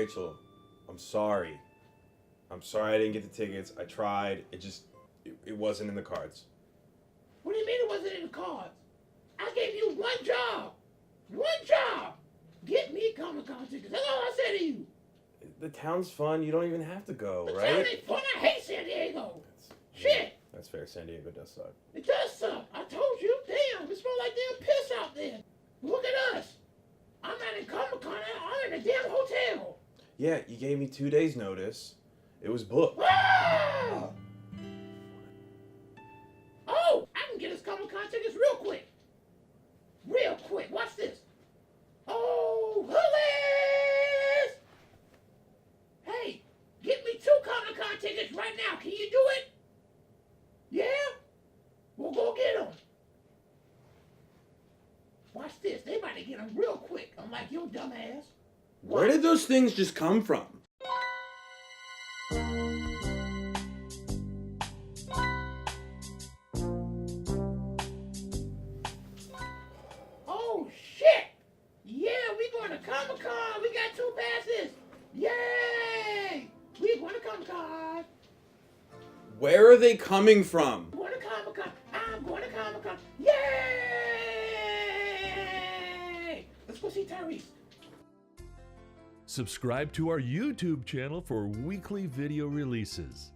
Rachel, I'm sorry. I'm sorry I didn't get the tickets. I tried. It wasn't in the cards. What do you mean it wasn't in the cards? I gave you one job. One job. Get me Comic-Con tickets. That's all I said to you. The town's fun. You don't even have to go, The right? town ain't fun. I hate San Diego. Shit. That's fair. San Diego does suck. It does suck. I told you. Damn, it smells like damn piss out there. Look at us. I'm not in Comic-Con. I'm in a damn hotel. Yeah, you gave me 2 days notice. It was booked. Ah! Oh, I can get us Comic-Con tickets real quick. Real quick. Watch this. Oh, Hoodlin! Hey, get me 2 Comic-Con tickets right now. Can you do it? Yeah? We'll go get them. Watch this. They about to get them real quick. Unlike your dumb ass. Where did those things just come from? Oh, shit! Yeah, we going to Comic-Con. We got 2 passes. Yay! We going to Comic-Con. Where are they coming from? I'm going to Comic-Con. I'm going to Comic-Con. Yay! Let's go see Tyrese. Subscribe to our YouTube channel for weekly video releases.